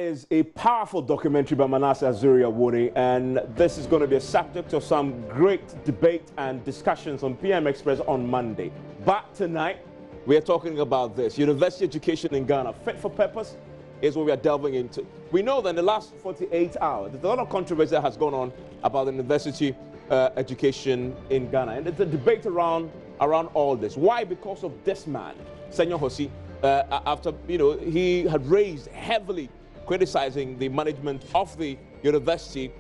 is a powerful documentary by Manasseh Azuri-Awuni, and this is going to be a subject of some great debate and discussions on PM Express on Monday. But tonight, we are talking about this. University education in Ghana, fit for purpose, is what we are delving into. We know that in the last 48 hours, there's a lot of controversy that has gone on about the university education in Ghana. And there's a debate around all this. Why? Because of this man, Senyor Hosi, after, he had raised heavily criticizing the management of the university,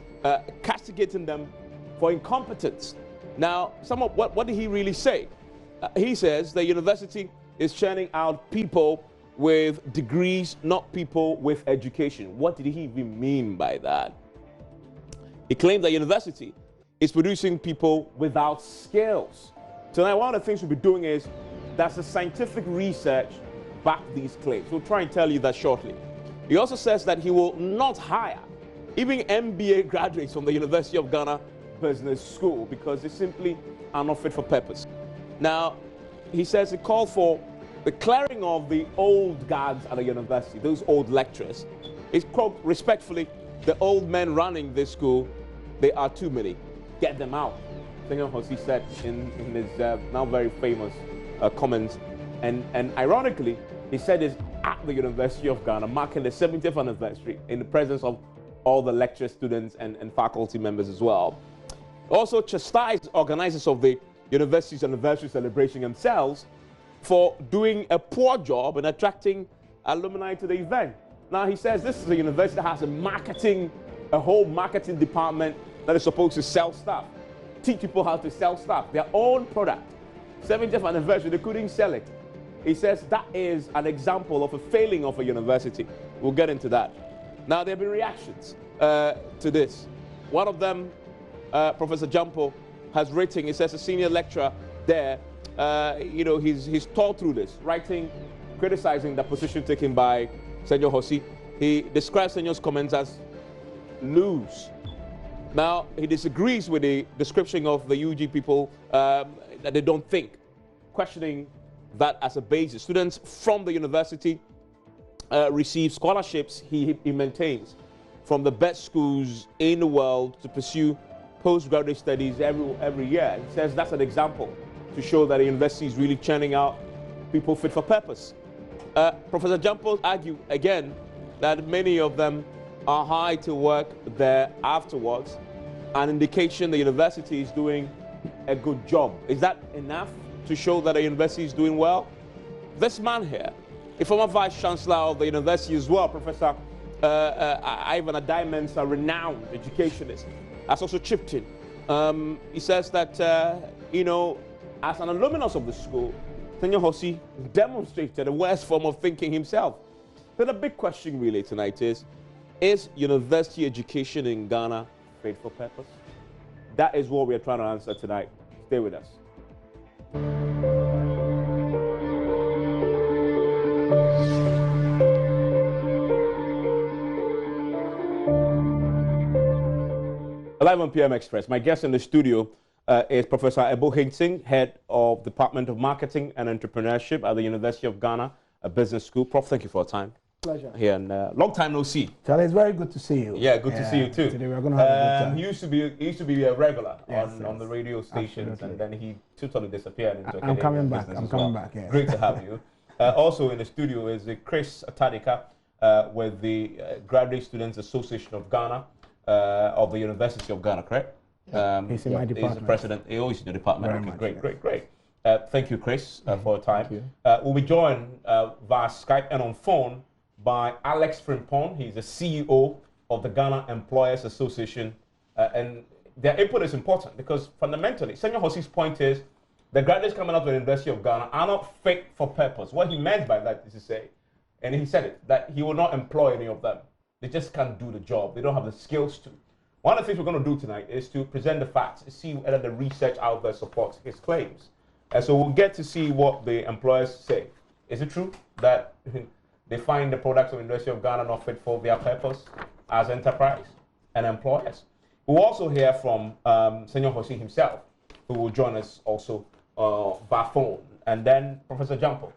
castigating them for incompetence. Now, what did he really say? He says the university is churning out people with degrees, not people with education. What did he even mean by that? He claimed that university is producing people without skills. Tonight, one of the things we'll be doing is that's the scientific research back these claims. We'll try and tell you that shortly. He also says that he will not hire even MBA graduates from the University of Ghana Business School because they simply are not fit for purpose. Now, he says he called for the clearing of the old guards at the university, those old lecturers. He's, quote, respectfully, the old men running this school, they are too many. Get them out. Senyor Hosi said in his now very famous comments. And ironically, he said this at the University of Ghana, marking the 70th anniversary in the presence of all the lecturer students and faculty members as well. Also chastised organizers of the university's anniversary celebration themselves for doing a poor job in attracting alumni to the event. Now he says this is a university that has a whole marketing department that is supposed to sell stuff, teach people how to sell stuff, their own product. 70th anniversary, they couldn't sell it. He says that is an example of a failing of a university. We'll get into that. Now, there have been reactions to this. One of them, Professor Jampo, has written, he says a senior lecturer there, he's thought through this, writing, criticizing the position taken by Senyor Hosi. He describes Senyor's comments as loose. Now, he disagrees with the description of the UG people that they don't think, questioning that as a basis. Students from the university receive scholarships, he maintains, from the best schools in the world to pursue postgraduate studies every year. He says that's an example to show that the university is really churning out people fit for purpose. Professor Jampo argued again that many of them are hired to work there afterwards, an indication the university is doing a good job. Is that enough to show that the university is doing well? This man here, a former vice-chancellor of the university as well, Professor Ivan Adai, a renowned educationist, has also chipped in. He says that, as an alumnus of the school, Senyor Hosi demonstrated a worst form of thinking himself. But the big question really tonight is university education in Ghana fit for purpose? That is what we are trying to answer tonight. Stay with us. Live on PM Express. My guest in the studio is Professor Ebo Hinsing, head of Department of Marketing and Entrepreneurship at the University of Ghana Business School. Prof, thank you for your time. Pleasure. Here and long time no see. Charlie, it's very good to see you. Yeah, good to see you too. Today we're going to have a good time. He used to be a regular Yes, on the radio stations, absolutely. and then he totally disappeared into I'm coming back. business I'm as coming well. back. Yeah. Great to have you. Also in the studio is Chris Atadika with the Graduate Students Association of Ghana of the University of Ghana, correct? He's in my department. He's the president. He's always in the department. Very Okay, much, great, yes. great. Thank you, Chris, for your time. Thank you. We'll be joined via Skype and on phone by Alex Frimpong. He's the CEO of the Ghana Employers Association. And their input is important because fundamentally, Senyor Hosi's point is the graduates coming out of the University of Ghana are not fit for purpose. What he meant by that is to say, and he said it, that he will not employ any of them. They just can't do the job. They don't have the skills to. One of the things we're going to do tonight is to present the facts, see whether the research out there supports his claims. And so we'll get to see what the employers say. Is it true that they find the products of the University of Ghana not fit for their purpose as enterprise and employers? We'll also hear from Senyor Hosi himself, who will join us also by phone. And then Professor Jampo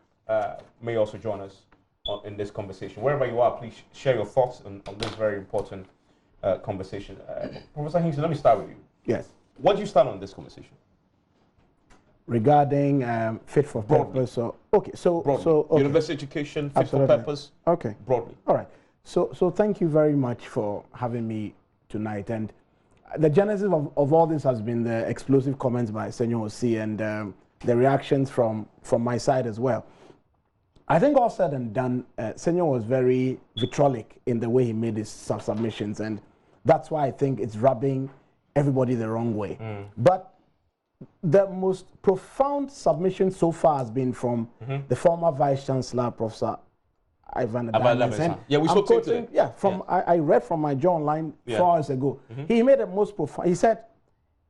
may also join us in this conversation. Wherever you are, please share your thoughts on this very important conversation. Professor Hinckley, let me start with you. Yes. What do you start on this conversation? Regarding fit for purpose. Okay. University education, fit for purpose. Okay. Broadly. All right. So thank you very much for having me tonight. And the genesis of all this has been the explosive comments by Senor Osi and the reactions from my side as well. I think all said and done, Senor was very vitriolic in the way he made his submissions, and that's why I think it's rubbing everybody the wrong way. But the most profound submission so far has been from the former Vice Chancellor, Professor Ivan Adams. Yeah, we spoke to him. Yeah, I read from my Joy Online 4 hours ago. He made the most profound. He said,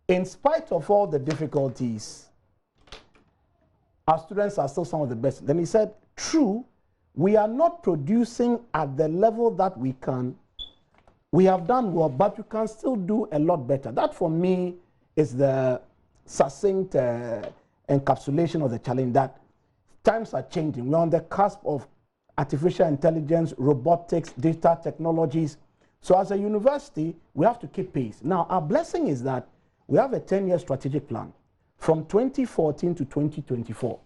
in spite of all the difficulties, our students are still some of the best. Then he said, true, we are not producing at the level that we can. We have done well, but we can still do a lot better. That for me is the succinct encapsulation of the challenge, that times are changing. We're on the cusp of artificial intelligence, robotics, data technologies. So as a university, we have to keep pace. Now, our blessing is that we have a 10-year strategic plan from 2014 to 2024.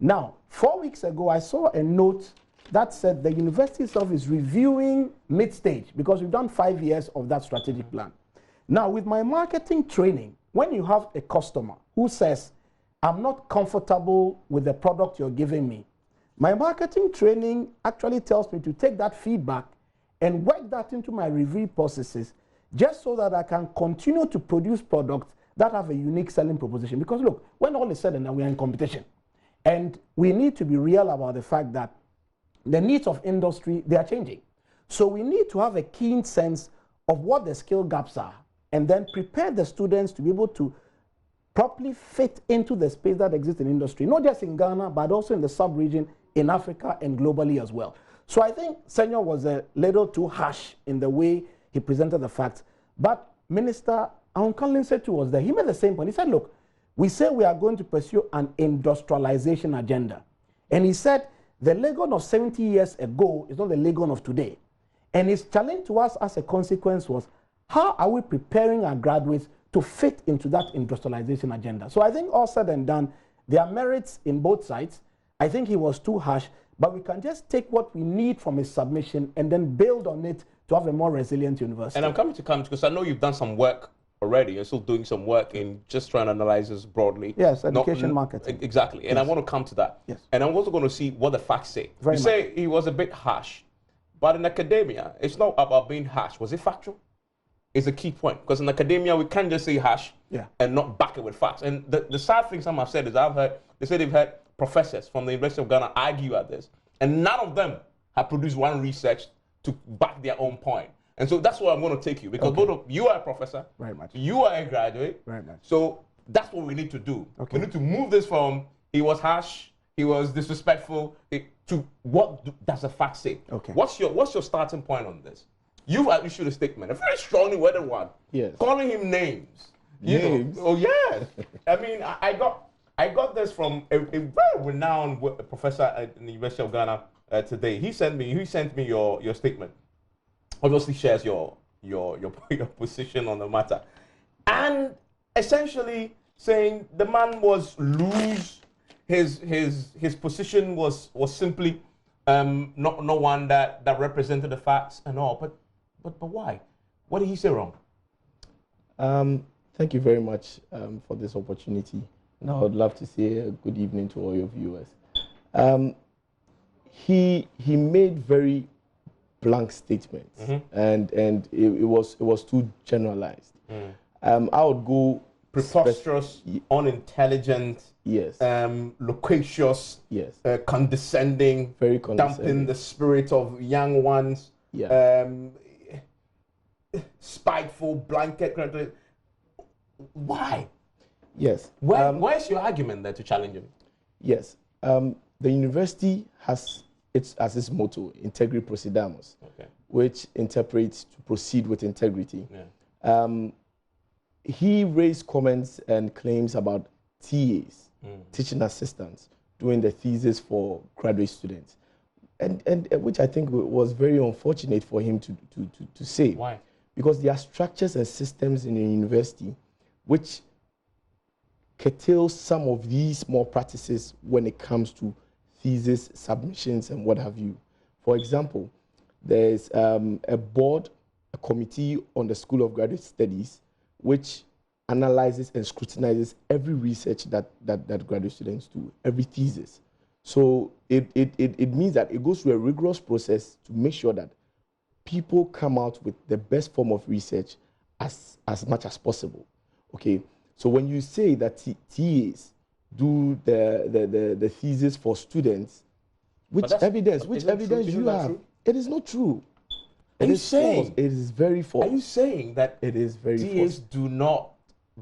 Now, 4 weeks ago, I saw a note that said the university itself is reviewing mid-stage because we've done 5 years of that strategic plan. Now, with my marketing training, when you have a customer who says, I'm not comfortable with the product you're giving me, my marketing training actually tells me to take that feedback and work that into my review processes just so that I can continue to produce products that have a unique selling proposition. Because look, when all is said and done, we are in competition. And we need to be real about the fact that the needs of industry, they are changing. So we need to have a keen sense of what the skill gaps are and then prepare the students to be able to properly fit into the space that exists in industry, not just in Ghana, but also in the sub-region, in Africa, and globally as well. So I think Senor was a little too harsh in the way he presented the facts. But Minister Aunkanlin Setu was there. He made the same point. He said, look, we say we are going to pursue an industrialization agenda. And he said, the Legon of 70 years ago is not the Legon of today. And his challenge to us as a consequence was, how are we preparing our graduates to fit into that industrialization agenda? So I think all said and done, there are merits in both sides. I think he was too harsh, but we can just take what we need from his submission and then build on it to have a more resilient university. And I'm coming to come because I know you've done some work already. You're still doing some work in just trying to analyze this broadly. Yes, education marketing. Exactly. And yes. I want to come to that. Yes. And I'm also going to see what the facts say. You say he was a bit harsh, but in academia, it's not about being harsh. Was it factual? It's a key point. Because in academia, we can't just say harsh and not back it with facts. And the sad thing some have said is they say they've had professors from the University of Ghana argue at this, and none of them have produced one research to back their own point. And so that's where I'm going to take you, because both of you are a professor, you are a graduate, so that's what we need to do. We need to move this from he was harsh, he was disrespectful, to what does the fact say? What's your starting point on this? You've issued a statement, a very strongly worded one, calling him names. Names? Oh yeah. I mean, I got this from a very renowned professor at the University of Ghana today. He sent me your statement. Obviously shares your position on the matter, and essentially saying the man was loose. His position was simply not one that represented the facts and all. But why? What did he say wrong? Thank you very much for this opportunity. Now, I'd love to say a good evening to all your viewers. He made very blank statements, and it was too generalized. I would go preposterous, unintelligent, loquacious, condescending, very condescending, damping the spirit of young ones, spiteful, blanket. Why? Yes. Where's your argument there to challenge him? Yes. The university has its motto, Integri Procedamus, which interprets to proceed with integrity. He raised comments and claims about TAs, teaching assistants, doing the thesis for graduate students. and which I think was very unfortunate for him to say. Why? Because there are structures and systems in a university which curtail some of these small practices when it comes to thesis submissions and what have you. For example, there's a board, a committee on the School of Graduate Studies, which analyzes and scrutinizes every research that graduate students do, every thesis. So it means that it goes through a rigorous process to make sure that people come out with the best form of research as much as possible. Okay, so when you say that TAs do the thesis for students, which evidence you have? It is not true. It is false. It is very false. Are you saying that it is very TAs false? do not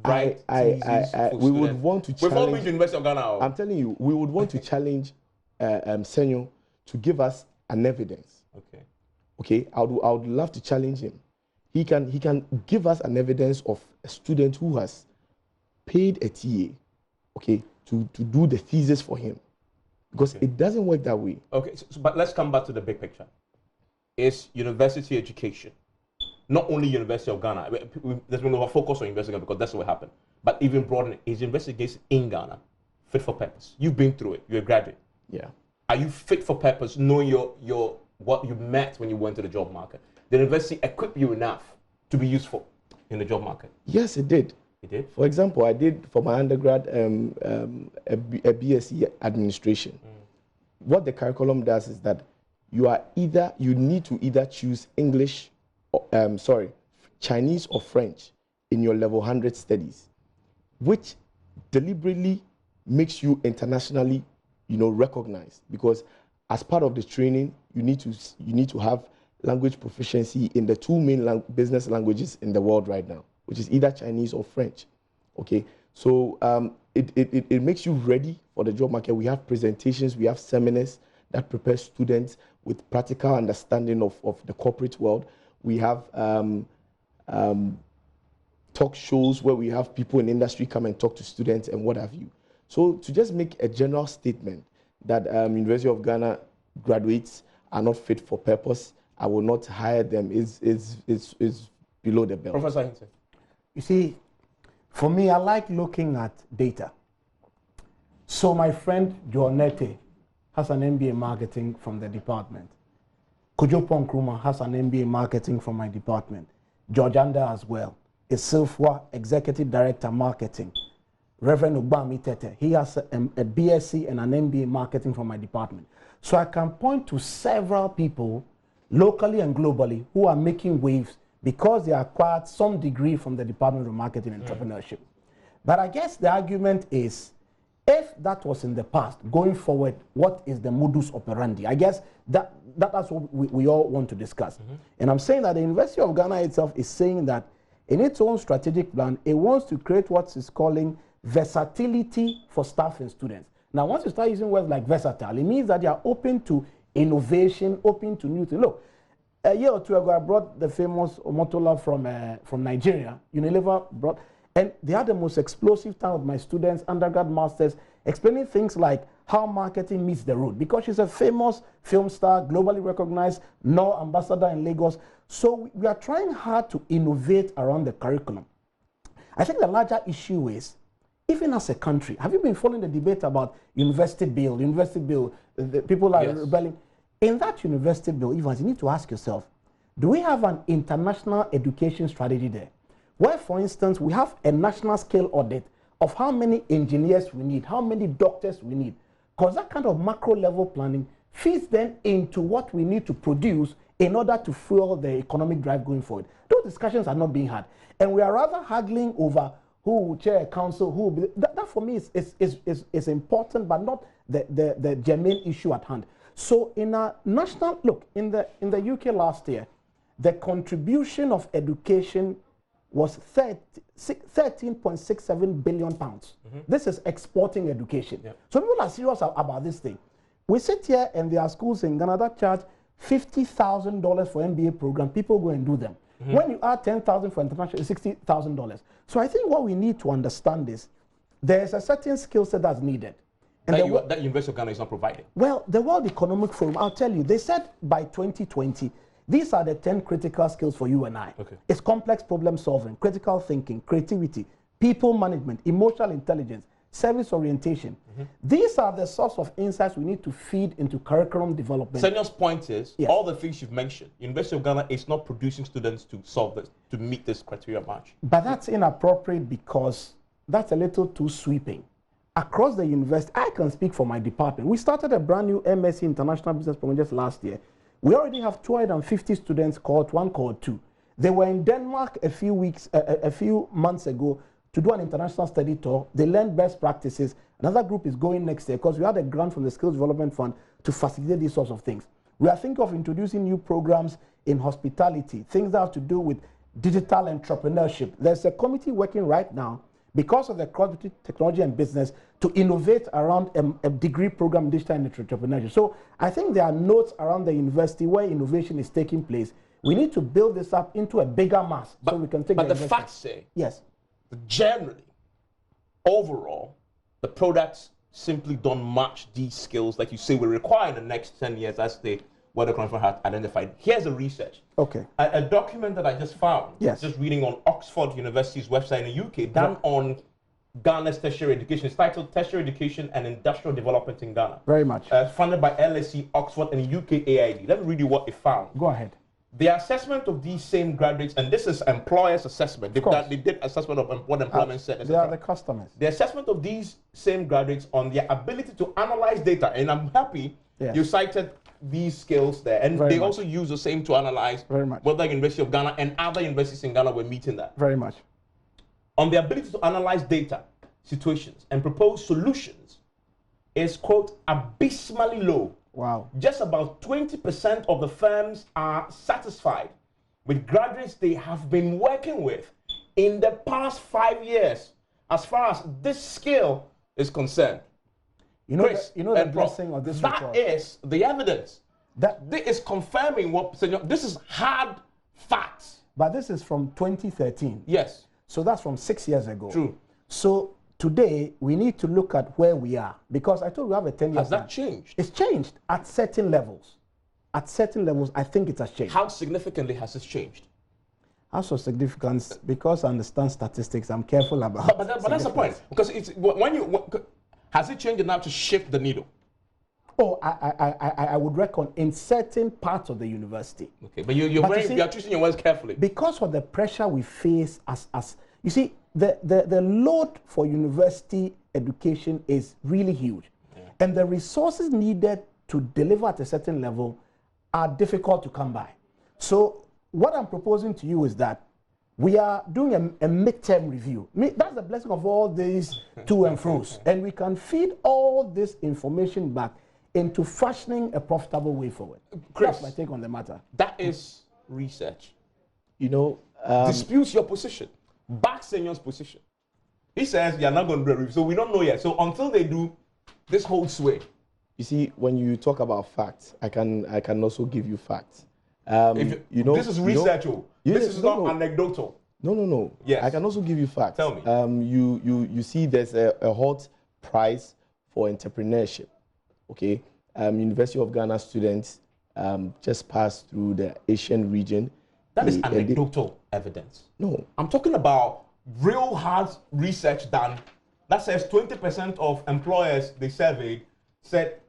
write theses for we students? would want to challenge. We've all been to University of Ghana. I'm telling you, we would want to challenge Senyo to give us an evidence. Okay. Okay, I would love to challenge him. He can give us an evidence of a student who has paid a TA, okay, to do the thesis for him, because it doesn't work that way. Okay, but let's come back to the big picture. Is university education, not only University of Ghana, there's been a focus on University of Ghana because that's what happened, but even broadening, is investigation in Ghana fit for purpose? You've been through it, you're a graduate. Yeah. Are you fit for purpose, knowing what you met when you went to the job market? Did the university equip you enough to be useful in the job market? Yes, it did. It did? For example, I did for my undergrad a BSc administration. What the curriculum does is that you need to either choose English, or, Chinese or French in your level 100 studies, which deliberately makes you internationally, recognized, because as part of the training, you need to have language proficiency in the two main business languages in the world right now, which is either Chinese or French. Okay, so it makes you ready for the job market. We have presentations, we have seminars that prepare students with practical understanding of the corporate world. We have talk shows where we have people in industry come and talk to students and what have you. So to just make a general statement that University of Ghana graduates are not fit for purpose, I will not hire them, is below the belt. Professor Hinton. You see, for me, I like looking at data. So my friend Joanette has an MBA marketing from the department. Kojo Ponkruma has an MBA marketing from my department. George Anda as well. Isilfwa, Executive Director Marketing. Reverend Obami Tete, he has a BSc and an MBA marketing from my department. So I can point to several people, locally and globally, who are making waves because they acquired some degree from the Department of Marketing and Entrepreneurship. But I guess the argument is, if that was in the past, going forward, what is the modus operandi? I guess that's what we all want to discuss. And I'm saying that the University of Ghana itself is saying that in its own strategic plan, it wants to create what it's calling versatility for staff and students. Now, once you start using words like versatile, it means that you are open to innovation, open to new things. Look, a year or two ago, I brought the famous Omotola from Nigeria. Unilever brought, and they had the most explosive time with my students, undergrad, masters, explaining things like how marketing meets the road, because she's a famous film star, globally recognized, now ambassador in Lagos. So we are trying hard to innovate around the curriculum. I think the larger issue is, even as a country, have you been following the debate about university bill, the people are rebelling? In that university bill, Evans, you need to ask yourself, do we have an international education strategy there? Where, for instance, we have a national scale audit of how many engineers we need, how many doctors we need. Because that kind of macro level planning feeds then into what we need to produce in order to fuel the economic drive going forward. Those discussions are not being had. And we are rather haggling over who will chair a council, who will be, that for me is important, but not the germane issue at hand. So in a national, look, in the UK last year, the contribution of education was 13.67 billion pounds. This is exporting education. So people are serious about this thing. We sit here and there are schools in Ghana that charge $50,000 for MBA program. People go and do them. When you add 10,000 for international, it's $60,000. So I think what we need to understand is there's a certain skill set that's needed. And that University of Ghana is not providing? Well, the World Economic Forum, I'll tell you, they said by 2020, these are the 10 critical skills for you and I. Okay. It's complex problem solving, critical thinking, creativity, people management, emotional intelligence, service orientation. These are the sorts of insights we need to feed into curriculum development. Senyor's point is, all the things you've mentioned, University of Ghana is not producing students to solve this, to meet this criteria match. But that's inappropriate because that's a little too sweeping. Across the university, I can speak for my department. We started a brand new MSc International Business program just last year. We already have 250 students, cohort 1, cohort 2. They were in Denmark a few months ago to do an international study tour. They learned best practices. Another group is going next year because we had a grant from the Skills Development Fund to facilitate these sorts of things. We are thinking of introducing new programs in hospitality, things that have to do with digital entrepreneurship. There's a committee working right now because of the cross technology and business to innovate around a degree program in digital entrepreneurship. So I think there are notes around the university where innovation is taking place. We need to build this up into a bigger mass so we can take But the facts say, yes, generally, overall, the products simply don't match these skills like you say we require in the next 10 years as the World Economic Forum has identified. Here's the research. Okay. A document that I just found, yes, just reading on Oxford University's website in the UK, done on Ghana's tertiary education. It's titled Tertiary Education and Industrial Development in Ghana. Very much. Funded by LSE, Oxford, and UK AID. Let me read you what it found. Go ahead. The assessment of these same graduates, and this is employers' assessment. They did assessment of what employment said. They are the customers. The assessment of these same graduates on their ability to analyze data, and I'm happy you cited these skills there, and they also use the same to analyze whether University of Ghana and other universities in Ghana were meeting that. Very much. On the ability to analyze data, situations, and propose solutions is, quote, abysmally low. Wow. Just about 20% of the firms are satisfied with graduates they have been working with in the past 5 years as far as this skill is concerned. You know, Chris, the blessing of this report. That is the evidence. That this is confirming what, this is hard facts. But this is from 2013. Yes. So that's from 6 years ago. True. So today, we need to look at where we are. Because I told you we have a 10-year plan. Has that changed? It's changed at certain levels. At certain levels, I think it has changed. How significantly has this changed? How so significant? Because I understand statistics, I'm careful about But that's the point. Because it's, has it changed enough to shift the needle? Oh, I would reckon in certain parts of the university. Okay, but you're choosing your words carefully. Because of the pressure we face as you see, the load for university education is really huge. Yeah. And the resources needed to deliver at a certain level are difficult to come by. So what I'm proposing to you is that we are doing a midterm review. That's the blessing of all these to and fro's. And we can feed all this information back into fashioning a profitable way forward. Chris, that's my take on the matter. That is research. You know, disputes your position, backs Senyor's position. He says you're not going to do a review, so we don't know yet. So until they do, this holds sway. You see, when you talk about facts, I can also give you facts. You know, this is research. This is not anecdotal. No. Yes. I can also give you facts. Tell me. You see, there's a hot prize for entrepreneurship. Okay, University of Ghana students just passed through the Asian region. That is anecdotal evidence. No. I'm talking about real hard research done that says 20% of employers they surveyed said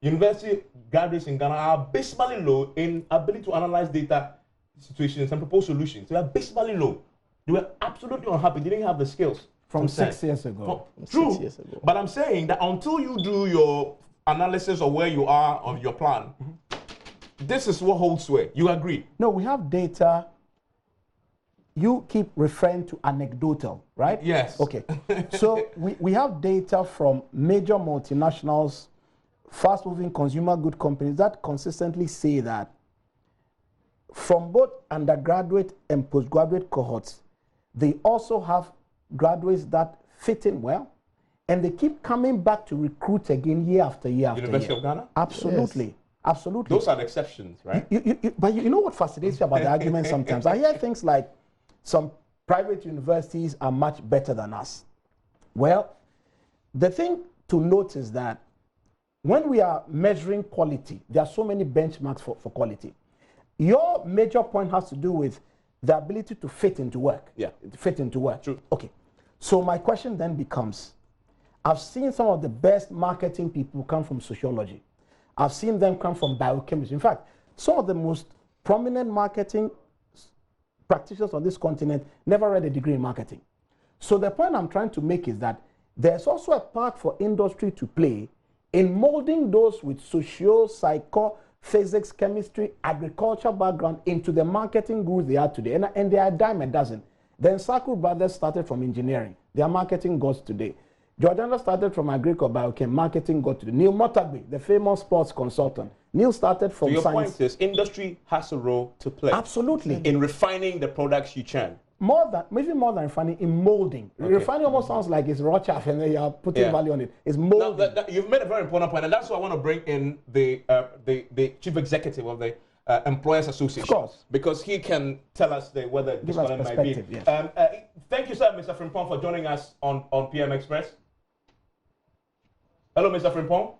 university graduates in Ghana are abysmally low in ability to analyze data situations and propose solutions. They are abysmally low. They were absolutely unhappy. They didn't have the skills. From 6 years ago. True. 6 years ago. But I'm saying that until you do your analysis of where you are on your plan, this is what holds sway. You agree? No, we have data. You keep referring to anecdotal, right? Yes. Okay. So we have data from major multinationals, fast-moving consumer good companies that consistently say that from both undergraduate and postgraduate cohorts, they also have graduates that fit in well, and they keep coming back to recruit again year after year after year. University of Ghana? Absolutely. Yes. Absolutely. Those are the exceptions, right? But you know what fascinates me about the argument sometimes? I hear things like some private universities are much better than us. Well, the thing to notice that when we are measuring quality, there are so many benchmarks for quality. Your major point has to do with the ability to fit into work. Yeah. Fit into work. True. Okay. So my question then becomes, I've seen some of the best marketing people come from sociology. I've seen them come from biochemistry. In fact, some of the most prominent marketing practitioners on this continent never read a degree in marketing. So the point I'm trying to make is that there's also a part for industry to play in molding those with socio, psycho, physics, chemistry, agriculture background into the marketing gurus they are today. And they are a dime a dozen. The Nsaku brothers started from engineering. They are marketing gods today. Jordana started from agriculture, biochem, marketing god today. Neil Motagbe, the famous sports consultant. Neil started from so science. Your point is industry has a role to play. Absolutely. In refining the products you churn. Maybe more than refining, in molding. Okay. Refining almost sounds like it's raw chaff and then you're putting value on it. It's molding. Now, you've made a very important point, and that's why I want to bring in the chief executive of the Employers Association. Of course. Because he can tell us whether this one might be. Yes. Thank you, sir, Mr. Frimpong, for joining us on PM Express. Hello, Mr. Frimpong.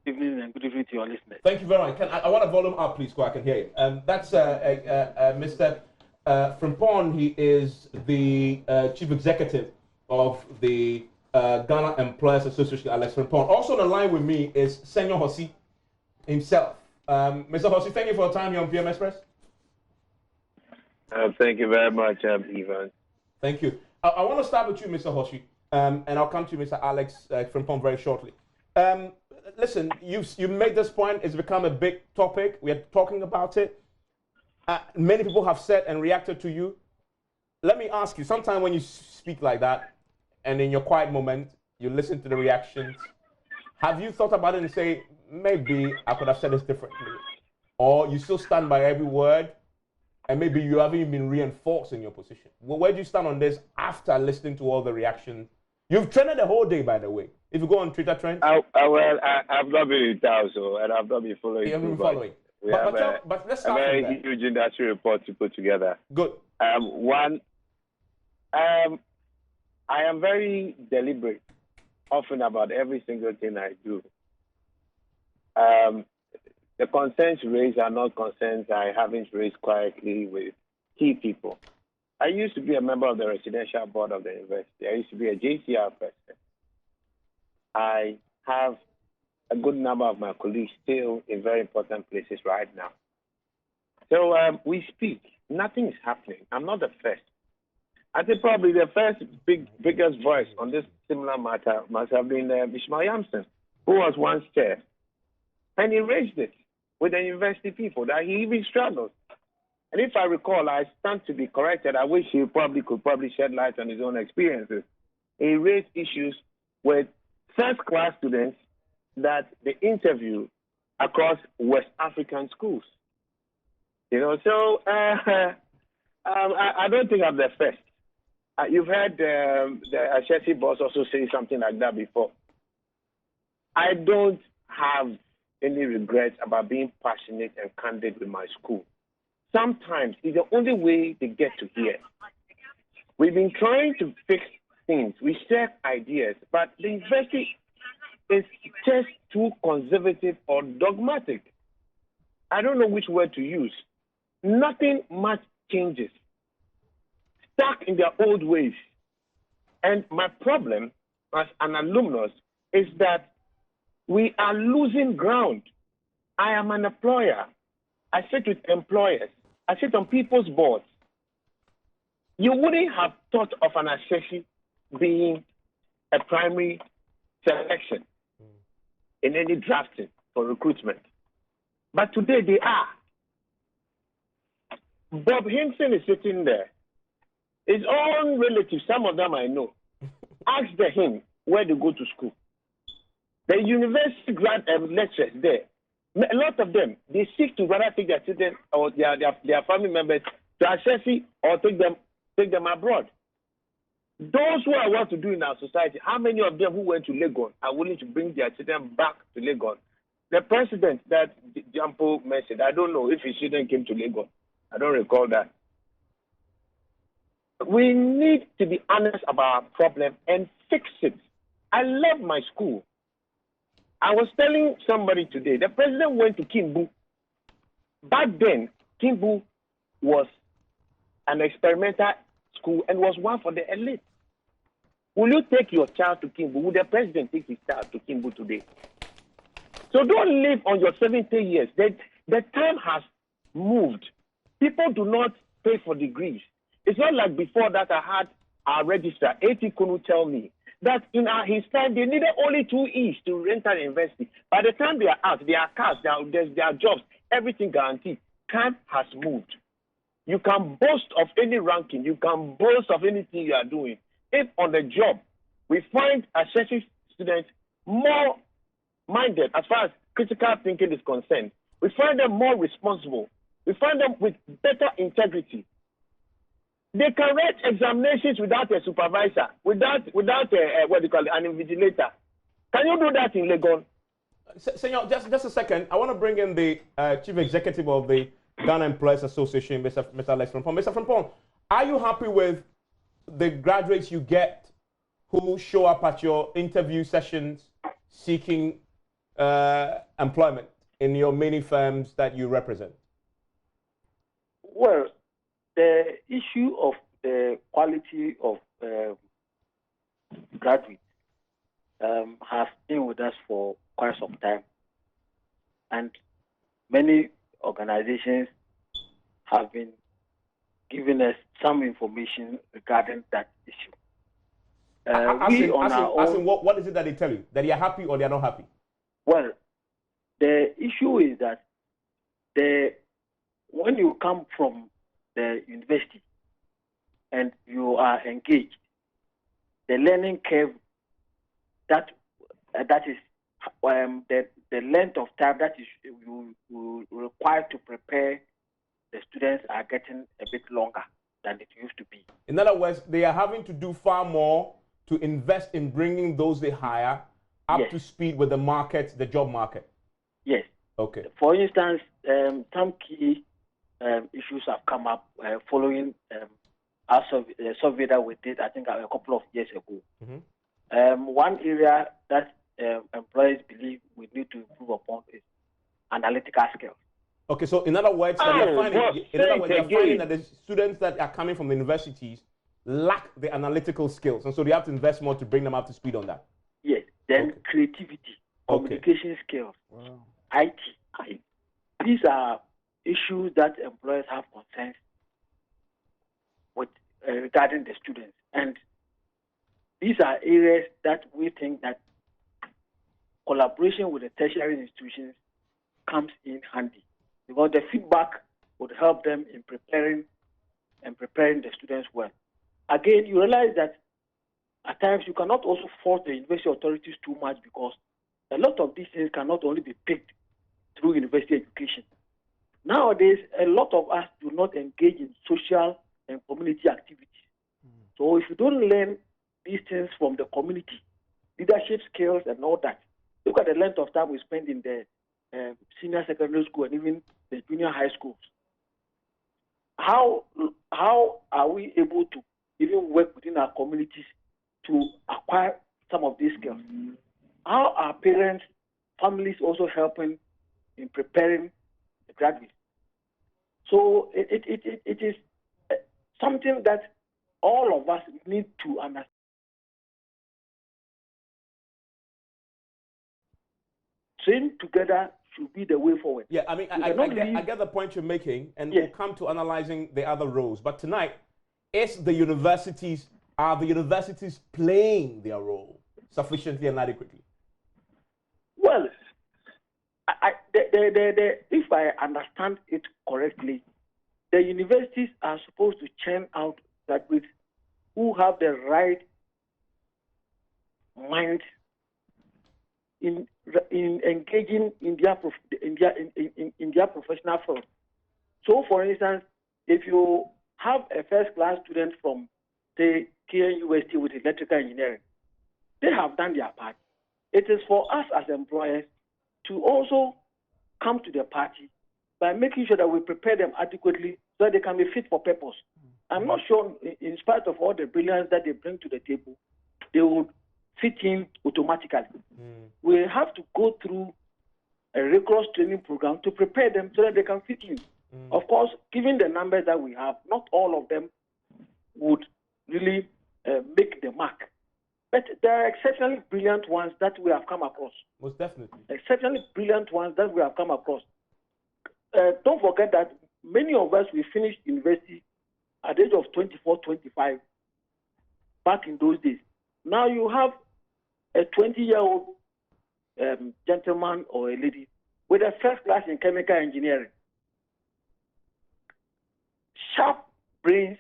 Good evening and good evening to your listeners. Thank you very much. I want to volume up, please, so I can hear you. That's Mr. Frimpong. He is the chief executive of the Ghana Employers Association, Alex Frimpong. Also on the line with me is Senor Hossi himself. Mr. Hossi, thank you for your time here on PM Express. Thank you very much, Ivan. Thank you. I want to start with you, Mr. Hossi, and I'll come to Mr. Alex Frimpong very shortly. Listen, you made this point. It's become a big topic. We are talking about it. Many people have said and reacted to you. Let me ask you, sometime when you speak like that, and in your quiet moment, you listen to the reactions, have you thought about it and say, maybe I could have said this differently? Or you still stand by every word, and maybe you haven't even been reinforced in your position? Well, where do you stand on this after listening to all the reactions? You've trended the whole day, by the way. If you go on Twitter trends. I've not been in town, and I've not been following. You haven't been following. But let's start a very from huge industry report to put together. Good. I am very deliberate, often about every single thing I do. The concerns raised are not concerns I haven't raised quietly with key people. I used to be a member of the residential board of the university. I used to be a JCR president. I have a good number of my colleagues still in very important places right now. So we speak. Nothing is happening. I'm not the first. I think probably the first biggest voice on this similar matter must have been Ishmael Yamson, who was once chair. And he raised it with the university people that he even struggled. And if I recall, I stand to be corrected. I wish he could shed light on his own experiences. He raised issues with first-class students that they interview across West African schools. So I don't think I'm the first. You've heard the Ashesi boss also say something like that before. I don't have any regrets about being passionate and candid with my school. Sometimes it's the only way they get to hear. We've been trying to fix things. We share ideas, but the university is just too conservative or dogmatic. I don't know which word to use. Nothing much changes. Stuck in their old ways. And my problem as an alumnus is that we are losing ground. I am an employer. I sit with employers. I sit on people's boards. You wouldn't have thought of an assessee being a primary selection in any drafting for recruitment. But today they are. Bob Hinson is sitting there. His own relatives, some of them I know, asked him where to go to school. The university grad lecturers there, a lot of them, they seek to rather take their children or their family members to Ashesi or take them abroad. Those who are well to do in our society, how many of them who went to Legon are willing to bring their children back to Legon? The president that Jampo mentioned, I don't know if his children came to Legon. I don't recall that. We need to be honest about our problem and fix it. I love my school. I was telling somebody today, the president went to Kimbu. Back then, Kimbu was an experimental school and was one for the elite. Will you take your child to Kimbu? Will the president take his child to Kimbu today? So don't live on your 70 years. The time has moved. People do not pay for degrees. It's not like before that I had our registrar, A.T. Kunu, tell me that in his time they needed only 2 E's to enter the university. By the time they are out, their cars, their jobs, everything guaranteed. Time has moved. You can boast of any ranking. You can boast of anything you are doing. If on the job we find accessory students more minded as far as critical thinking is concerned, we find them more responsible. We find them with better integrity. They can write examinations without a supervisor, without what do you call it, an invigilator. Can you do that in Legon? Senor, just a second. I want to bring in the Chief Executive of the Ghana Employees Association, Mr. Lex Frimpong. Mr. Frimpong, are you happy with the graduates you get who show up at your interview sessions seeking employment in your many firms that you represent? Well, the issue of the quality of graduates has been with us for quite some time, and many organizations have been giving us some information regarding that issue. What is it that they tell you? That they are happy or they are not happy? Well, the issue is that when you come from the university and you are engaged, the learning curve that is the length of time that is you require to prepare the students are getting a bit longer than it used to be. In other words, they are having to do far more to invest in bringing those they hire up to speed with the market, the job market. Yes. Okay. For instance, some key issues have come up following our survey that we did, I think, a couple of years ago. Mm-hmm. One area that employers believe we need to improve upon is analytical skills. Okay, so in other words, they're finding that the students that are coming from the universities lack the analytical skills, and so they have to invest more to bring them up to speed on that. Yes. Then creativity, communication skills, IT. These are issues that employers have concerns with regarding the students, and these are areas that we think that collaboration with the tertiary institutions comes in handy, because the feedback would help them in preparing the students well. Again, you realize that at times you cannot also force the university authorities too much, because a lot of these things cannot only be picked through university education. Nowadays, a lot of us do not engage in social and community activities. So if you don't learn these things from the community, leadership skills and all that, look at the length of time we spend in the senior secondary school and even the junior high schools. How are we able to even work within our communities to acquire some of these skills? How are parents, families also helping in preparing the graduates? So it is something that all of us need to understand. Train together should be the way forward. Yeah, I mean, I get the point you're making, and we'll come to analyzing the other roles. But tonight, are the universities playing their role sufficiently and adequately? Well, if I understand it correctly, the universities are supposed to churn out graduates who have the right mind in engaging in their professional field. So, for instance, if you have a first-class student from, say, KNUST with electrical engineering, they have done their part. It is for us as employers to also come to the party by making sure that we prepare them adequately so that they can be fit for purpose. I'm not sure, in spite of all the brilliance that they bring to the table, they would fit in automatically. We have to go through a rigorous training program to prepare them so that they can fit in. Of course, given the numbers that we have, not all of them would really make the mark. But there are exceptionally brilliant ones that we have come across. Most definitely. Exceptionally brilliant ones that we have come across. Don't forget that many of us, we finished university at the age of 24, 25, back in those days. Now you have a 20-year-old gentleman or a lady with a first class in chemical engineering. Sharp brains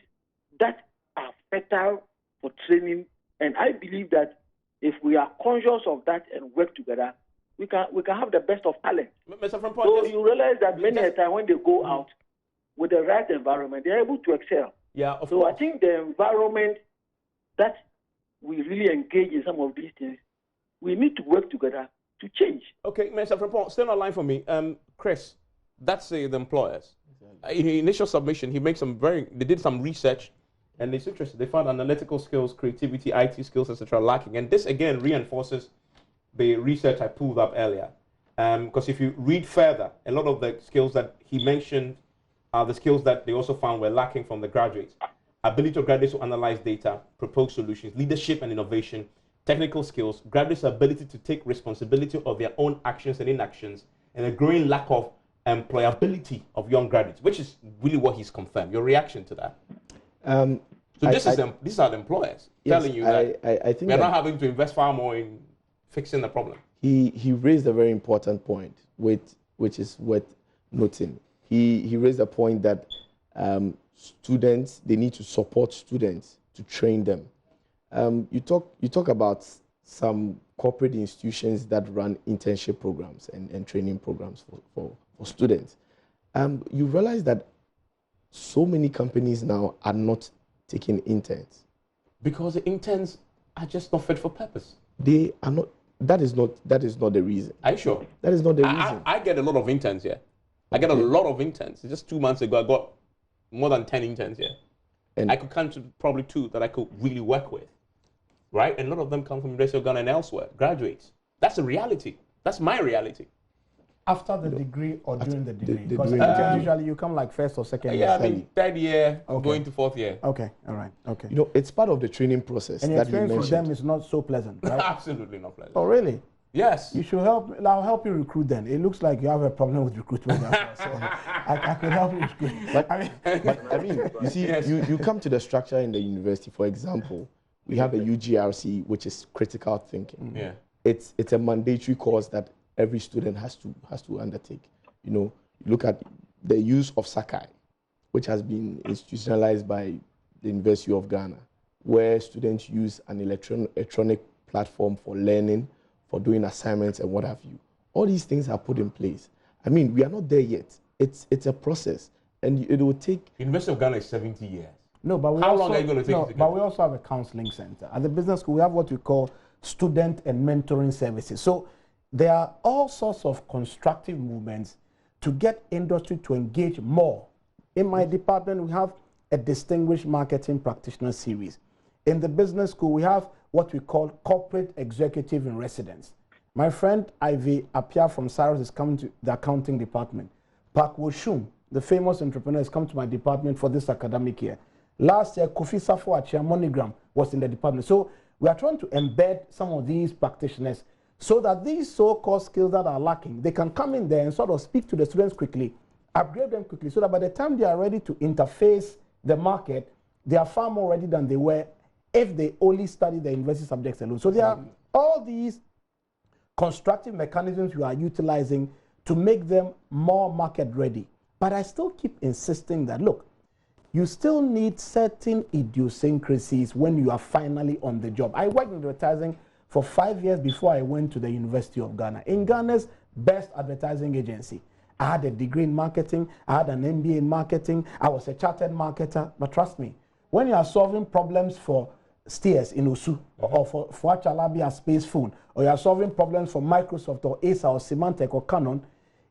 that are fertile for training, and I believe that if we are conscious of that and work together, we can have the best of talent. So you realize that many a time when they go out with the right environment, they're able to excel. Yeah, of so course. I think the environment that we really engage in some of these things, we need to work together to change. Okay, Mr. Frempong, stay on the line for me. Chris, that's the employers. In the initial submission, they did some research, and it's interesting. They found analytical skills, creativity, IT skills, etc. lacking. And this, again, reinforces the research I pulled up earlier. Because if you read further, a lot of the skills that he mentioned are the skills that they also found were lacking from the graduates. Ability of graduates to analyze data, propose solutions, leadership and innovation, technical skills, graduates' ability to take responsibility of their own actions and inactions, and a growing lack of employability of young graduates, which is really what he's confirmed. Your reaction to that? These are the employers telling you that I think we're not having to invest far more in fixing the problem. He raised a very important point, which is worth noting. He raised a point that students, they need to support students to train them. You talk about some corporate institutions that run internship programs and training programs for students. You realize that so many companies now are not taking interns. Because the interns are just not fit for purpose. They are not. That is not the reason. Are you sure? That is not the reason. I get a lot of interns here. I get a lot of interns. Just 2 months ago, I got more than 10 interns here. And I could count to probably 2 that I could really work with. Right? And a lot of them come from University of Ghana and elsewhere, graduates. That's a reality. That's my reality. After the degree or during the degree? Because usually you come like first or second year. Yeah, I mean, 3rd year, going to 4th year. Okay, all right, okay. It's part of the training process. And that your experience with them is not so pleasant, right? Absolutely not pleasant. Oh, really? Yes. You should help. I'll help you recruit then. It looks like you have a problem with recruitment. So I could help you recruit. But I mean, you see, yes. you come to the structure in the university. For example, we have a UGRC, which is critical thinking. Yeah. It's a mandatory course that every student has to undertake. You look at the use of Sakai, which has been institutionalized by the University of Ghana, where students use an electronic platform for learning, for doing assignments and what have you. All these things are put in place. I mean, we are not there yet. It's a process, and it will take. University of Ghana is 70 years. No, but how long are you going to take? No, but we also have a counseling center at the business school. We have what we call student and mentoring services. So there are all sorts of constructive movements to get industry to engage more. In my department, we have a distinguished marketing practitioner series. In the business school, we have what we call corporate executive in residence. My friend Ivy Apia from Cyrus is coming to the accounting department. Park Woshum, the famous entrepreneur, has come to my department for this academic year. Last year, Kofi Safo Achia Monogram was in the department. So we are trying to embed some of these practitioners so that these so-called skills that are lacking, they can come in there and sort of speak to the students quickly, upgrade them quickly, so that by the time they are ready to interface the market, they are far more ready than they were if they only study the university subjects alone. So there are all these constructive mechanisms we are utilizing to make them more market ready. But I still keep insisting that, look, you still need certain idiosyncrasies when you are finally on the job. I worked in advertising for 5 years before I went to the University of Ghana. In Ghana's best advertising agency, I had a degree in marketing, I had an MBA in marketing, I was a chartered marketer. But trust me, when you are solving problems for Steers in Osu, or for Fuachalabi Space Phone, or you are solving problems for Microsoft or Acer or Symantec or Canon,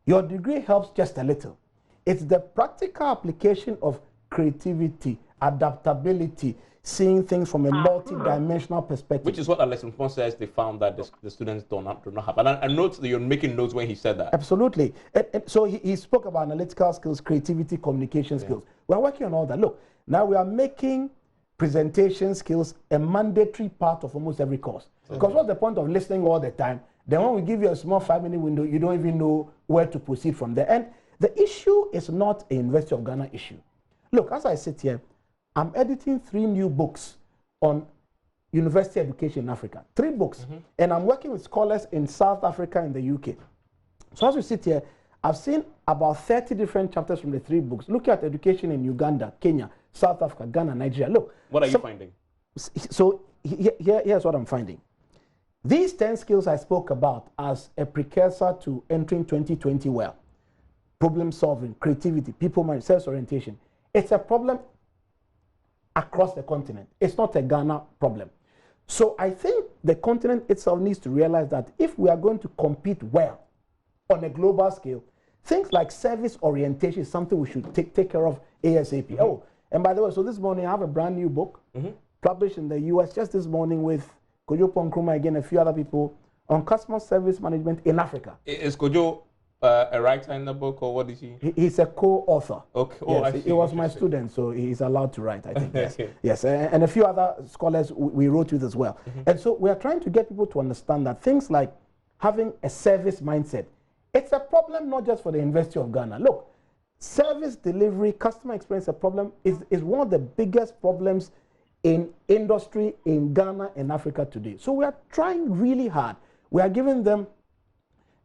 your degree helps just a little. It's the practical application of creativity, adaptability, seeing things from a multi-dimensional perspective. Which is what our lesson plan says they found that the students do not have. And I note that you're making notes when he said that. Absolutely. And so he spoke about analytical skills, creativity, communication skills. We're working on all that. Look, now we are making presentation skills a mandatory part of almost every course. Because what's the point of listening all the time? Then when we give you a small 5-minute window, you don't even know where to proceed from there. And the issue is not a University of Ghana issue. Look, as I sit here, I'm editing 3 new books on university education in Africa. 3 books. And I'm working with scholars in South Africa and the UK. So as we sit here, I've seen about 30 different chapters from the 3 books. Look at education in Uganda, Kenya, South Africa, Ghana, Nigeria. Look. What are you finding? So here's what I'm finding. These 10 skills I spoke about as a precursor to entering 2020 well. Problem solving, creativity, people management, self-orientation. It's a problem across the continent. It's not a Ghana problem. So I think the continent itself needs to realize that if we are going to compete well on a global scale, things like service orientation is something we should take care of ASAP. Oh, and by the way, so this morning I have a brand new book published in the US just this morning with Kojo Ponkrumah, again, a few other people on customer service management in Africa. Is Kojo a writer in the book, or what is he? He's a co-author. Okay. Oh, yes, he was my student, so he's allowed to write, I think. Yes, yes, and a few other scholars we wrote with as well. And so we are trying to get people to understand that things like having a service mindset, it's a problem not just for the University of Ghana. Look, service delivery, customer experience, a problem is one of the biggest problems in industry in Ghana and Africa today. So we are trying really hard. We are giving them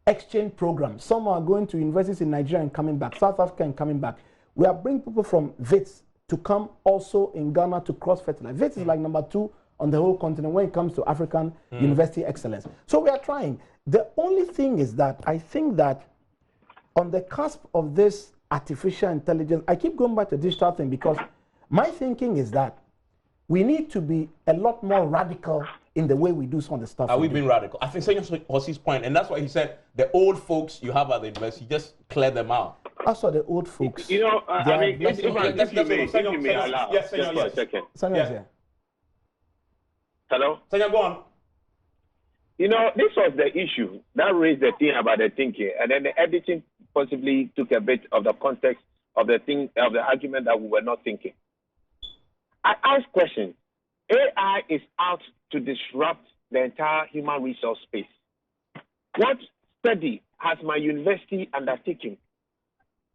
exchange programs. Some are going to universities in Nigeria and coming back, South Africa and coming back. We are bringing people from WITS to come also in Ghana to cross-fertilize. WITS is like number 2 on the whole continent when it comes to African university excellence. So we are trying. The only thing is that I think that on the cusp of this artificial intelligence, I keep going back to digital thing because my thinking is that we need to be a lot more radical in the way we do some of the stuff. Are we being radical? I think Senor was his point, and that's why he said the old folks you have at the university, just clear them out. As for the old folks, you know, I mean, if you may allow, yes, just for a second. Yeah. Hello? Senor, go on. You know, this was the issue that raised the thing about the thinking, and then the editing possibly took a bit of the context of the thing, of the argument that we were not thinking. I asked questions. AI is out to disrupt the entire human resource space. What study has my university undertaken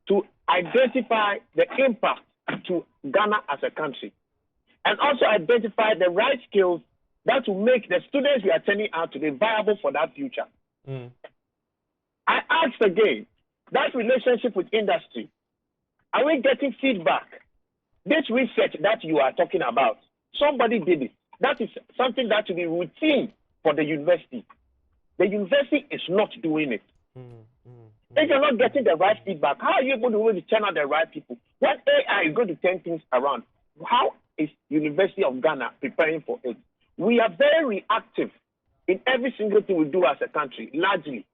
to identify the impact to Ghana as a country, and also identify the right skills that will make the students we are sending out today viable for that future? I asked again, that relationship with industry, are we getting feedback? This research that you are talking about, somebody did it. That is something that should be routine for the university. The university is not doing it. If you're not getting the right feedback, how are you going to channel the right people? What AI is going to turn things around? How is University of Ghana preparing for it? We are very reactive in every single thing we do as a country, largely.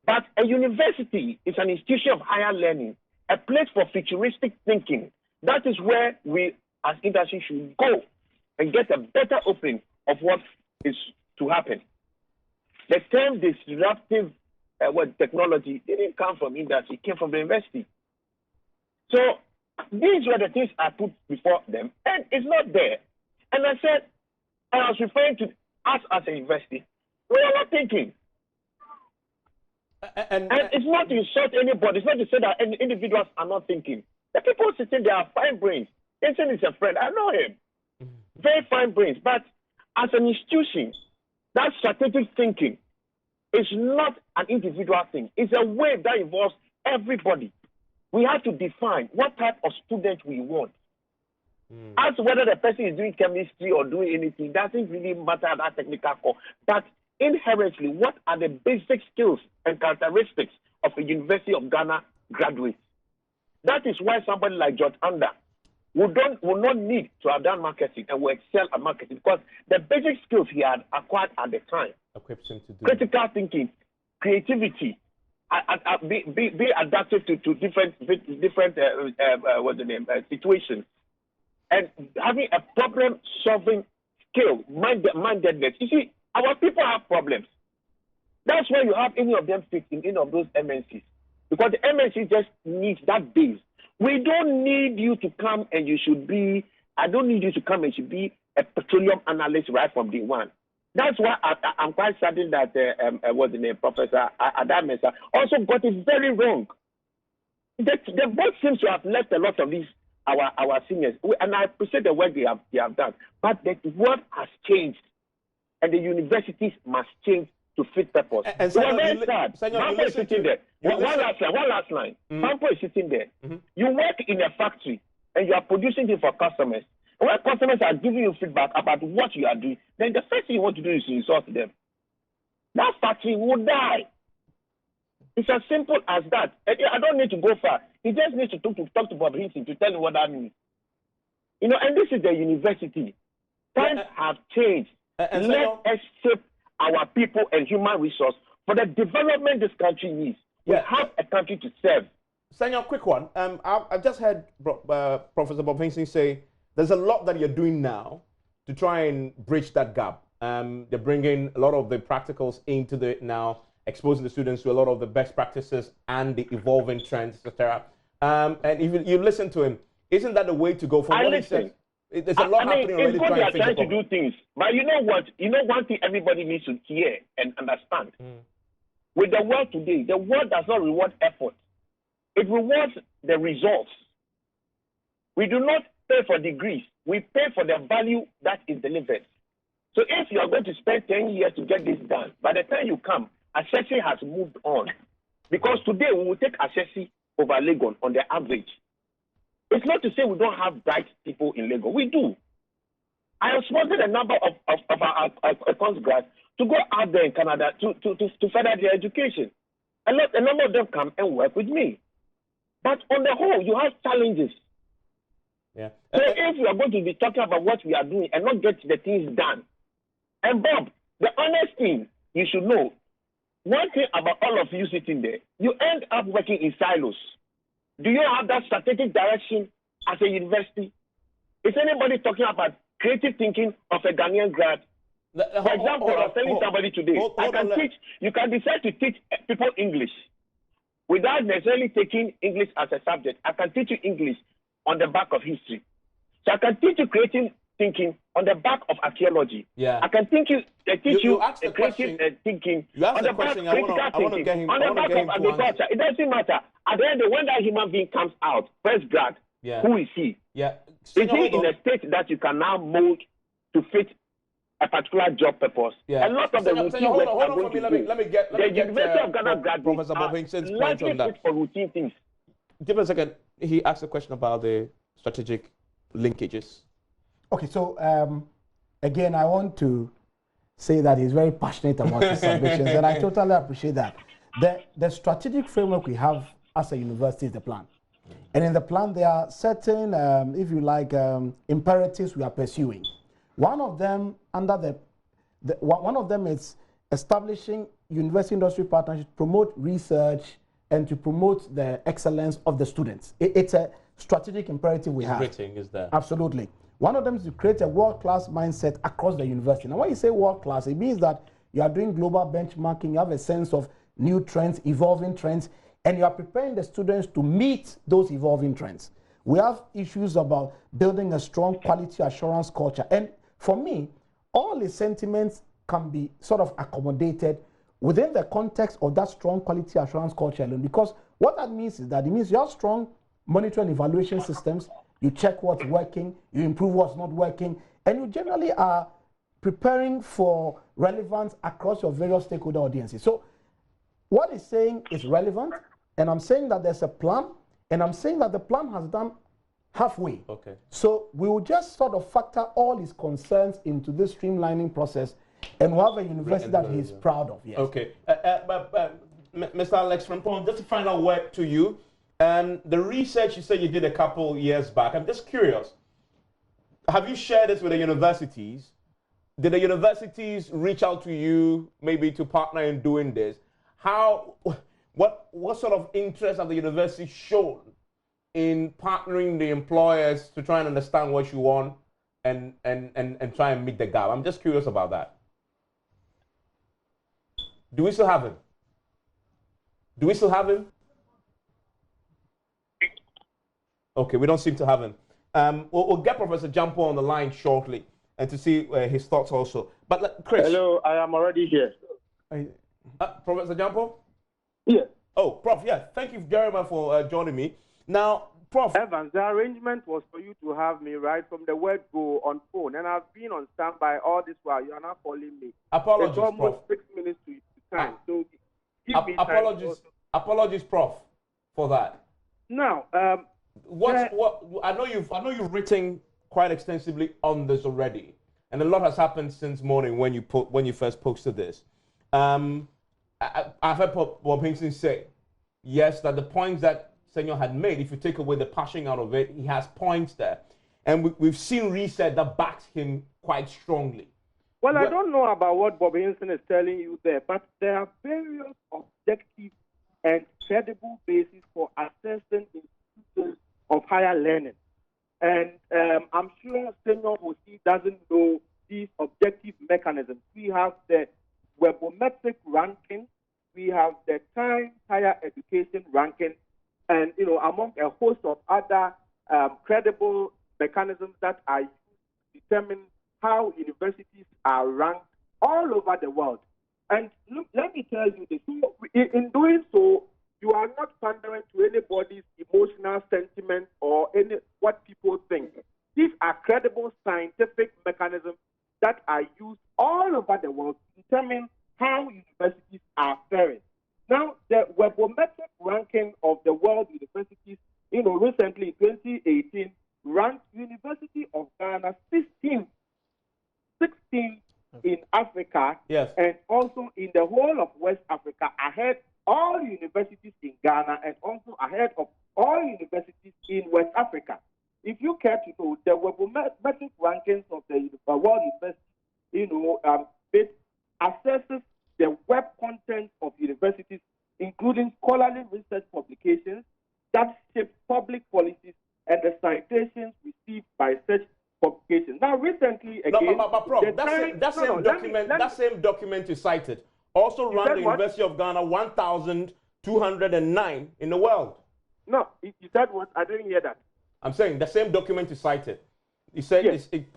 But a university is an institution of higher learning, a place for futuristic thinking. That is where we, as industry, should go and get a better opening of what is to happen. The term disruptive technology didn't come from industry, it came from the university. So these were the things I put before them, and it's not there. And I said, I was referring to us as a university. We are not thinking. And it's not to insult anybody. It's not to say that individuals are not thinking. The people sitting there are fine brains. Vincent is a friend. I know him. Very fine brains. But as an institution, that strategic thinking is not an individual thing. It's a wave that involves everybody. We have to define what type of student we want. As to whether the person is doing chemistry or doing anything, doesn't really matter at that technical core. But inherently, what are the basic skills and characteristics of a University of Ghana graduate? That is why somebody like George Anda will not need to have done marketing and will excel at marketing, because the basic skills he had acquired at the time, equips him to do critical thinking, creativity, be adaptive to different situations, and having a problem-solving skill, mindedness. You see, our people have problems. That's why you have any of them fit in any of those MNCs. Because the MNC just needs that base. We don't need you to come and you should be, I don't need you to come and should be a petroleum analyst right from day one. That's why I'm quite certain that what's the name, Professor Adamesa also got it very wrong. The board seems to have left a lot of these our seniors, and I appreciate the work they have done. But the world has changed, and the universities must change to fit purpose. And so we're very sad. Mampo is sitting there. One last line. Mampo is sitting there. You work in a factory and you are producing it for customers. And when customers are giving you feedback about what you are doing, then the first thing you want to do is to insult them. That factory will die. It's as simple as that. I don't need to go far. He just needs to talk to Bob Hinson to tell him what that means. You know, and this is the university. Times have changed. Let us shape our people and human resource for the development this country needs. We have a country to serve. Sanya, quick one. I've just heard Professor Bob Hinson say there's a lot that you're doing now to try and bridge that gap. They're bringing a lot of the practicals into the now, exposing the students to a lot of the best practices and the evolving trends, etc. And if you listen to him, isn't that the way to go? From what he says, there's a lot happening already. It's good they are trying to do things, but you know what? You know one thing everybody needs to hear and understand. With the world today, the world does not reward effort; it rewards the results. We do not pay for degrees; we pay for the value that is delivered. So if you are going to spend 10 years to get this done, by the time you come, assessing has moved on. Because today we will take assessing over Legon on the average. It's not to say we don't have bright people in Legon. We do. I have sponsored a number of our econs grads to go out there in Canada to further their education. A number of them come and work with me. But on the whole, you have challenges. Yeah. So if we are going to be talking about what we are doing and not get the things done, and Bob, the honest thing you should know, one thing about all of you sitting there, you end up working in silos. Do you have that strategic direction as a university? Is anybody talking about creative thinking of a Ghanaian grad? For example, I was telling somebody today, you can decide to teach people English without necessarily taking English as a subject. I can teach you English on the back of history. So I can teach you creative thinking on the back of archaeology. Yeah. I can teach you creative thinking on the back of critical thinking, on the back of agriculture. It doesn't matter. At the end, when that human being comes out, first grad, who is he? Yeah. Is he in a state that you can now mold to fit a particular job purpose? Yeah. A lot of the routine work are going to do. Let me get the University of Ghana graduates Professor Bob Hinson's point on that. For routine things. Give me a second. He asked a question about the strategic linkages. Okay, so again, I want to say that he's very passionate about his ambitions, and I totally appreciate that. The strategic framework we have as a university is the plan. And in the plan, there are certain, if you like, imperatives we are pursuing. One of them, one of them is establishing university-industry partnerships to promote research and to promote the excellence of the students. It's a strategic imperative we have. Rating is there. Absolutely. One of them is to create a world-class mindset across the university. Now, when you say world-class, it means that you are doing global benchmarking, you have a sense of new trends, evolving trends, and you are preparing the students to meet those evolving trends. We have issues about building a strong quality assurance culture. And for me, all the sentiments can be sort of accommodated within the context of that strong quality assurance culture alone. Because what that means is that it means you have strong monitoring and evaluation systems, you check what's working, you improve what's not working, and you generally are preparing for relevance across your various stakeholder audiences. So what he's saying is relevant, and I'm saying that there's a plan, and I'm saying that the plan has done halfway. Okay. So we will just sort of factor all his concerns into this streamlining process, and we'll have a university that he's proud of. Yes. Okay. Mr. Alex Frimpong, just a final word to you. The research you said you did a couple years back, I'm just curious. Have you shared this with the universities? Did the universities reach out to you maybe to partner in doing this? What sort of interest have the university shown in partnering the employers to try and understand what you want and try and meet the gap? I'm just curious about that. Do we still have him? Do we still have him? Okay, we don't seem to have him. We'll get Professor Jampo on the line shortly and to see his thoughts also. But Chris. Hello, I am already here. Professor Jampo? Yes. Oh, Prof, yeah. Thank you very much for joining me. Now, Prof. Evans, the arrangement was for you to have me right from the word go on phone, and I've been on standby all this while. You are not calling me. Apologies, it's almost Prof. 6 minutes to time. So give me apologies, time. Apologies, Prof, for that. Now, I know you've written quite extensively on this already, and a lot has happened since morning when you first posted this. I've heard Bob Hinson say, yes, that the points that Senor had made, if you take away the passion out of it, he has points there, and we've seen research that backs him quite strongly. Well, I don't know about what Bob Hinson is telling you there, but there are various objective and credible basis for assessing institutions of higher learning. And I'm sure Senor Hosi doesn't know these objective mechanisms. We have the webometric ranking, we have the Times Higher Education ranking, and among a host of other credible mechanisms that are used to determine how universities are ranked all over the world. And look, let me tell you this. In doing so, you are not pandering to anybody's emotional sentiment or what people think. These are credible scientific mechanisms that are used all over the world to determine how universities are faring. Now, the webometric ranking of the world universities, recently in 2018, ranked University of Ghana 16th in Africa, yes, and also in the whole of West Africa, ahead all universities in Ghana and also ahead of all universities in West Africa. If you care to know, the webometric rankings of the world universities, it assesses the web content of universities, including scholarly research publications that shape public policies and the citations received by such publications. Now, recently, again, but Prof, that same document you cited also ran the University of Ghana 1,209 in the world. No, you said what? I didn't hear that. I'm saying the same document you cited. You said yes. it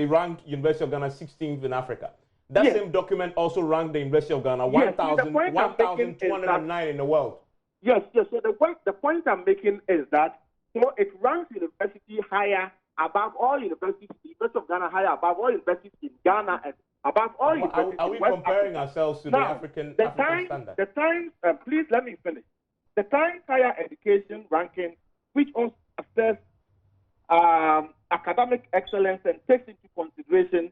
ranked University of Ghana 16th in Africa. That yes. same document also ranked the University of Ghana 1,209 in the world. Yes, yes. So the point I'm making is that it ranks university higher above all universities, the University of Ghana higher above all universities in Ghana and above all universities. Are we comparing ourselves to the African standard? The Times, please let me finish. The Times Higher Education ranking, which also assesses academic excellence and takes into consideration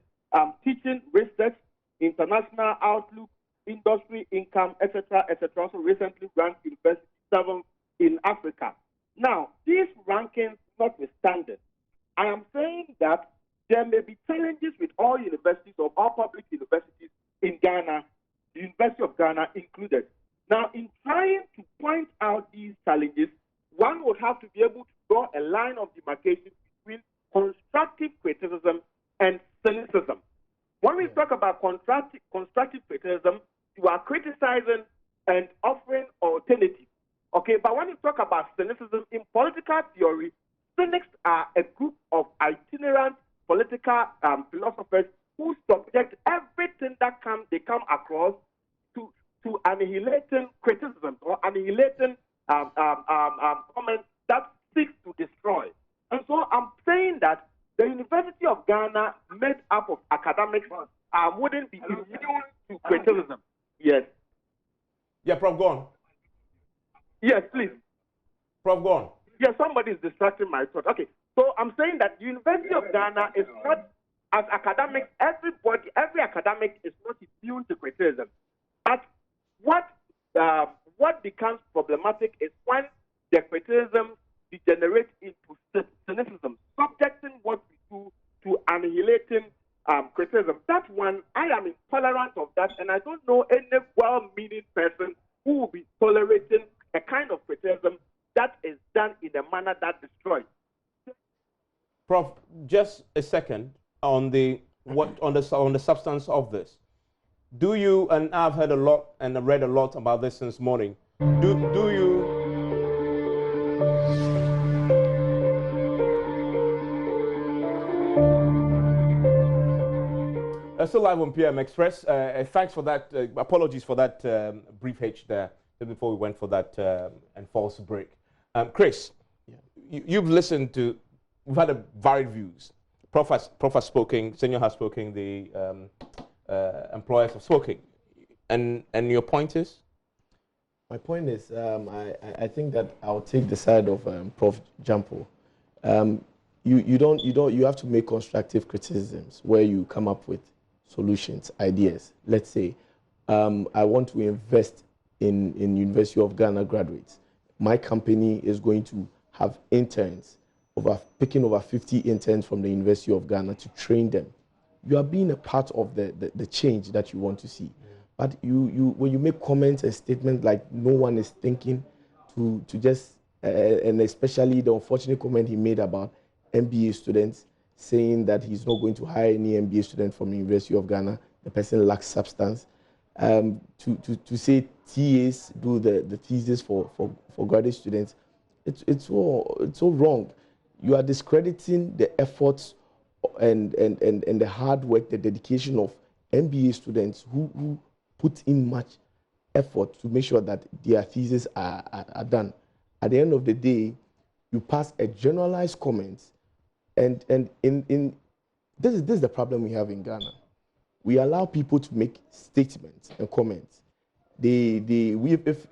teaching, research, international outlook, industry income, etc., etc. Also recently ranked University 7th in Africa. Now, these rankings notwithstanding, I am saying that there may be challenges with all universities or all public universities in Ghana, the University of Ghana included. Now, in trying to point out these challenges, one would have to be able to draw a line of demarcation between constructive criticism and cynicism. When we talk about constructive criticism, you are criticizing and offering alternatives. Okay, but when you talk about cynicism in political theory, cynics are a group of itinerant political philosophers who subject everything that they come across to annihilating criticism or annihilating comments that seeks to destroy. And so I'm saying that the University of Ghana, made up of academics, wouldn't be immune to criticism. Yes. Yeah, Prof, go on. Yes, please. Prof, go on. Yes, somebody is distracting my thought. Okay, so I'm saying that the University of Ghana is not, as academics, every academic is not immune to criticism. But what becomes problematic is when the criticism degenerates into cynicism, subjecting what we do to annihilating criticism. That one, I am intolerant of that, and I don't know any well-meaning person who will be tolerating a kind of criticism that is done in a manner that Prof, just a second on the substance of this. Do you, and I've heard a lot and I've read a lot about this since morning, do you still live on PM Express. Thanks for that. Apologies for that brief hitch there before we went for that enforced break. Chris, you've listened to, we've had a varied views. Prof has spoken, Senior has spoken, the employers have spoken. And your point is? My point is, I think that I'll take the side of Prof. Jampo. You have to make constructive criticisms where you come up with solutions, ideas. Let's say, I want to invest in University of Ghana graduates. My company is going to have interns, picking over 50 interns from the University of Ghana to train them. You are being a part of the change that you want to see. But when you make comments and statements like no one is thinking to just, and especially the unfortunate comment he made about MBA students, saying that he's not going to hire any MBA student from the University of Ghana, the person lacks substance. To say TAs do the thesis for graduate students, it's all wrong. You are discrediting the efforts and the hard work, the dedication of MBA students who put in much effort to make sure that their theses are done. At the end of the day, you pass a generalized comment, and in this is the problem we have in Ghana. We allow people to make statements and comments. If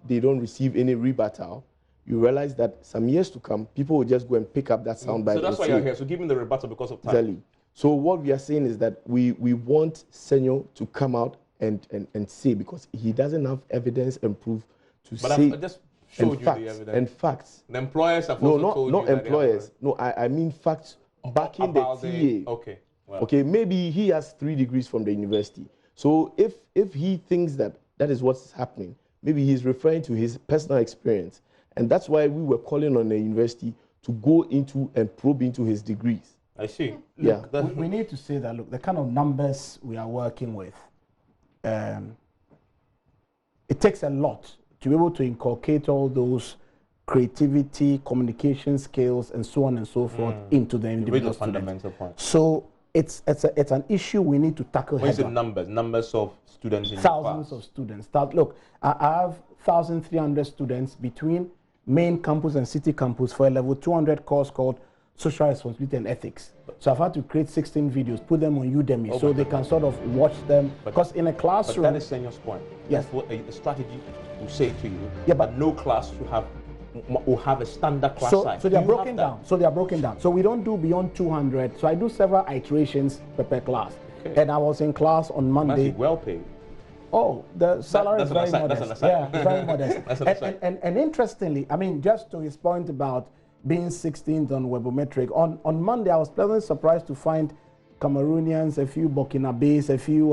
they don't receive any rebuttal, you realize that some years to come, people will just go and pick up that soundbite. So that's why you're here. So give me the rebuttal because of time. Exactly. So what we are saying is that we want Senor to come out and say, because he doesn't have evidence and proof to say. But I just showed you the evidence. And facts. The employers have also told you. Not employers. No, I mean facts backing the TA. Okay. Well. Okay, maybe he has 3 degrees from the university. So if he thinks that is what's happening, maybe he's referring to his personal experience. And that's why we were calling on the university to go into and probe into his degrees. I see. Look, we need to say that, look, the kind of numbers we are working with, it takes a lot to be able to inculcate all those creativity, communication skills, and so on and so forth into the individual fundamental point. So it's an issue we need to tackle head on. Numbers of students in thousands of students. Look, I have 1,300 students between main campus and city campus for a level 200 course called Social Responsibility and Ethics. So I've had to create 16 videos, put them on Udemy so they can sort of watch them. Because in a classroom... But that is Senior's point. Yes. That's what a strategy will say to you. Yeah, but no class will have a standard class size. So they are broken down. So they are broken down. So we don't do beyond 200. So I do several iterations per class. Okay. And I was in class on Monday. That's well paid. Oh, the salary is very modest. Yeah, very modest. And interestingly, I mean, just to his point about being 16th on Webometric, on Monday I was pleasantly surprised to find Cameroonians, a few Burkinabes, a few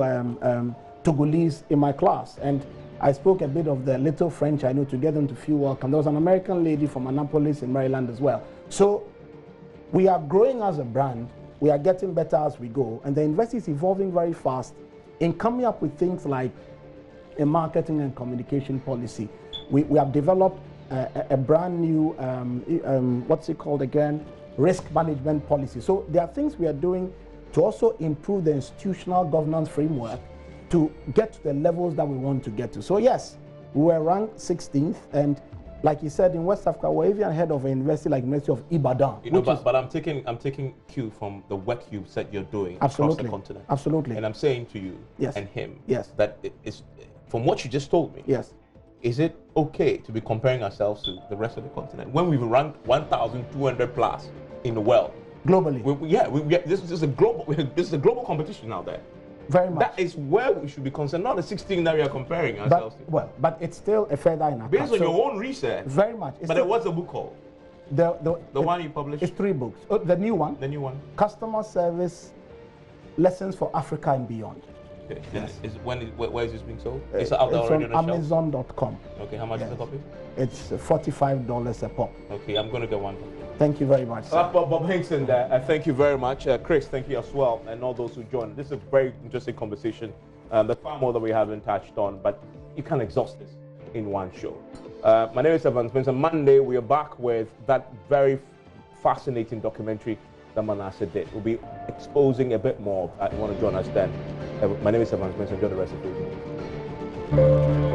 Togolese in my class. And I spoke a bit of the little French I know to get them to feel welcome. There was an American lady from Annapolis in Maryland as well. So we are growing as a brand. We are getting better as we go. And the university is evolving very fast in coming up with things like a marketing and communication policy. We have developed a brand new, what's it called again? Risk management policy. So there are things we are doing to also improve the institutional governance framework to get to the levels that we want to get to. So yes, we were ranked 16th, and like you said, in West Africa, we're even ahead of a university like University of Ibadan. You know, but I'm taking cue from the work you said you're doing across the continent. Absolutely. And I'm saying to you and him that it is, from what you just told me, is it okay to be comparing ourselves to the rest of the continent when we've ranked 1,200 plus in the world? Globally. This is a global competition out there. Very much. That is where we should be concerned, not the 16 that we are comparing ourselves to. Well, but it's still a feather in our cap. Based on your own research. Very much. But what's the book called? The one you published? It's 3 books. The new one. The new one. Customer Service Lessons for Africa and Beyond. Okay. Yes. Where is this being sold? It's out there already on Amazon.com. Okay, how much is the copy? It's $45 a pop. Okay, I'm going to get one. Thank you very much. Bob Hinkson there. Thank you very much. Chris, thank you as well, and all those who joined. This is a very interesting conversation. There's far more that we haven't touched on, but you can't exhaust this in one show. My name is Evan Spencer. Monday, we are back with that very fascinating documentary that Manasseh did. We'll be exposing a bit more. I want to join us then. My name is Evan Spencer. Enjoy the rest of the day.